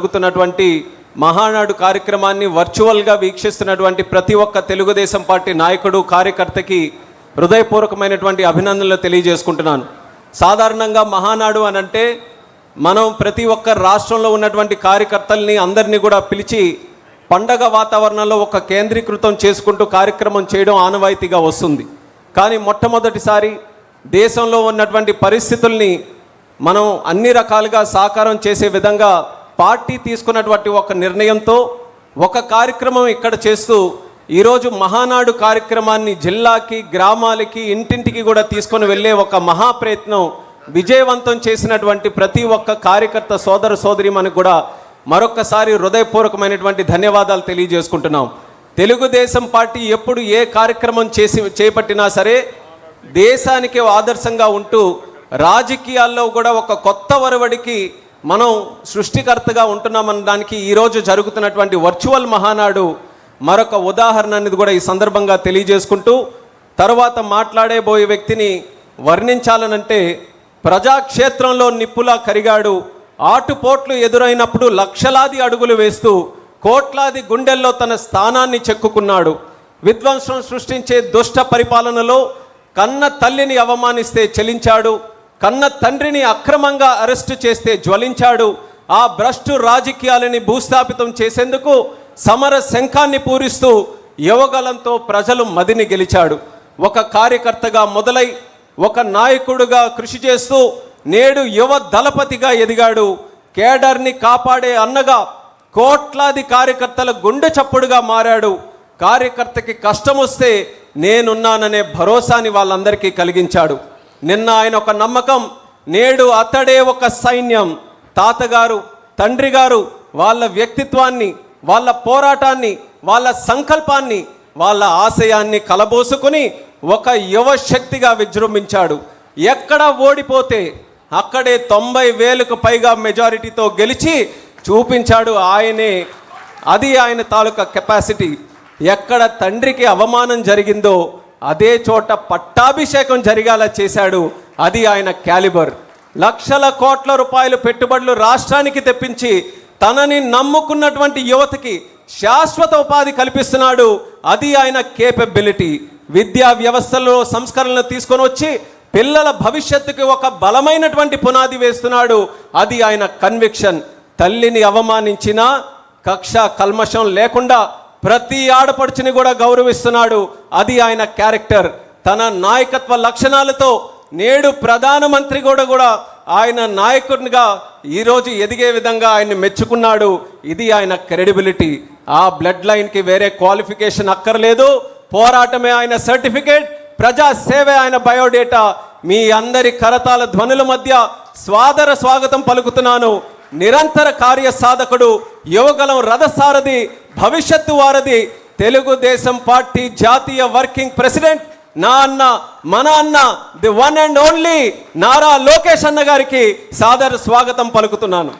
జరుగుతున్నటువంటి మహానాడు కార్యక్రమాన్ని వర్చువల్గా వీక్షిస్తున్నటువంటి ప్రతి ఒక్క తెలుగుదేశం పార్టీ నాయకుడు కార్యకర్తకి హృదయపూర్వకమైనటువంటి అభినందనలు తెలియజేసుకుంటున్నాను. సాధారణంగా మహానాడు అనంటే మనం ప్రతి ఒక్క రాష్ట్రంలో ఉన్నటువంటి కార్యకర్తల్ని అందరినీ కూడా పిలిచి పండగ వాతావరణంలో ఒక కేంద్రీకృతం చేసుకుంటూ కార్యక్రమం చేయడం ఆనవాయితీగా వస్తుంది. కానీ మొట్టమొదటిసారి దేశంలో ఉన్నటువంటి పరిస్థితుల్ని మనం అన్ని రకాలుగా సాకారం చేసే విధంగా పార్టీ తీసుకున్నటువంటి ఒక నిర్ణయంతో ఒక కార్యక్రమం ఇక్కడ చేస్తూ ఈరోజు మహానాడు కార్యక్రమాన్ని జిల్లాకి, గ్రామాలకి, ఇంటింటికి కూడా తీసుకొని వెళ్ళే ఒక మహాప్రయత్నం విజయవంతం చేసినటువంటి ప్రతి ఒక్క కార్యకర్త సోదర సోదరి మనకు కూడా మరొక్కసారి హృదయపూర్వకమైనటువంటి ధన్యవాదాలు తెలియజేసుకుంటున్నాం. తెలుగుదేశం పార్టీ ఎప్పుడు ఏ కార్యక్రమం చేపట్టినా సరే దేశానికి ఆదర్శంగా ఉంటూ రాజకీయాల్లో కూడా ఒక కొత్త ఒరవడికి మనం సృష్టికర్తగా ఉంటున్నామనడానికి ఈరోజు జరుగుతున్నటువంటి వర్చువల్ మహానాడు మరొక ఉదాహరణ అనేది కూడా ఈ సందర్భంగా తెలియజేసుకుంటూ, తర్వాత మాట్లాడబోయే వ్యక్తిని వర్ణించాలనంటే ప్రజాక్షేత్రంలో నిప్పులా కరిగాడు, ఆటుపోట్లు ఎదురైనప్పుడు లక్షలాది అడుగులు వేస్తూ కోట్లాది గుండెల్లో తన స్థానాన్ని చెక్కుకున్నాడు. విధ్వంసం సృష్టించే దుష్ట పరిపాలనలో కన్న తల్లిని అవమానిస్తే చెలించాడు, కన్న తండ్రిని అక్రమంగా అరెస్టు చేస్తే జ్వలించాడు. ఆ భ్రష్టు రాజకీయాలని భూస్థాపితం చేసేందుకు సమర శంఖాన్ని పూరిస్తూ యువగలంతో ప్రజలు మదిని గెలిచాడు. ఒక కార్యకర్తగా మొదలై ఒక నాయకుడుగా కృషి చేస్తూ నేడు యువ దళపతిగా ఎదిగాడు. కేడర్ని కాపాడే అన్నగా కోట్లాది కార్యకర్తల గుండె చప్పుడుగా మారాడు. కార్యకర్తకి కష్టం వస్తే నేనున్నాననే భరోసాని వాళ్ళందరికీ కలిగించాడు. నిన్న ఆయన ఒక నమ్మకం, నేడు అతడే ఒక సైన్యం. తాతగారు, తండ్రి గారు వాళ్ళ వ్యక్తిత్వాన్ని, వాళ్ళ పోరాటాన్ని, వాళ్ళ సంకల్పాన్ని, వాళ్ళ ఆశయాన్ని కలబోసుకుని ఒక యువ శక్తిగా విజృంభించాడు. ఎక్కడ ఓడిపోతే అక్కడే 90,000కు పైగా మెజారిటీతో గెలిచి చూపించాడు ఆయనే. అది ఆయన తాలూకా కెపాసిటీ. ఎక్కడ తండ్రికి అవమానం జరిగిందో అదే చోట పట్టాభిషేకం జరిగేలా చేశాడు. అది ఆయన క్యాలిబర్. లక్షల కోట్ల రూపాయలు పెట్టుబడులు రాష్ట్రానికి తెప్పించి తనని నమ్ముకున్నటువంటి యువతకి శాశ్వత ఉపాధి కల్పిస్తున్నాడు. అది ఆయన కేపబిలిటీ. విద్యా వ్యవస్థలో సంస్కరణలు తీసుకొని వచ్చి పిల్లల భవిష్యత్తుకి ఒక బలమైనటువంటి పునాది వేస్తున్నాడు. అది ఆయన కన్విక్షన్. తల్లిని అవమానించినా కక్ష కల్మషం లేకుండా ప్రతి ఆడపడుచుని కూడా గౌరవిస్తున్నాడు. అది ఆయన క్యారెక్టర్. తన నాయకత్వ లక్షణాలతో నేడు ప్రధానమంత్రి కూడా ఆయన నాయకునిగా ఈరోజు ఎదిగే విధంగా ఆయన్ని మెచ్చుకున్నాడు. ఇది ఆయన క్రెడిబిలిటీ. ఆ బ్లడ్ లైన్కి వేరే క్వాలిఫికేషన్ అక్కర్లేదు. పోరాటమే ఆయన సర్టిఫికేట్, ప్రజా సేవే ఆయన బయోడేటా. మీ అందరి కరతాల ధ్వనుల మధ్య స్వాదర స్వాగతం పలుకుతున్నాను. నిరంతర కార్య సాధకుడు, యువగలం రథసారథి, భవిష్యత్తు వారధి, తెలుగుదేశం పార్టీ జాతీయ వర్కింగ్ ప్రెసిడెంట్, నా అన్న, మన అన్న, the one and only Nara Lokesh అన్న గారికి సాదర స్వాగతం పలుకుతున్నాను.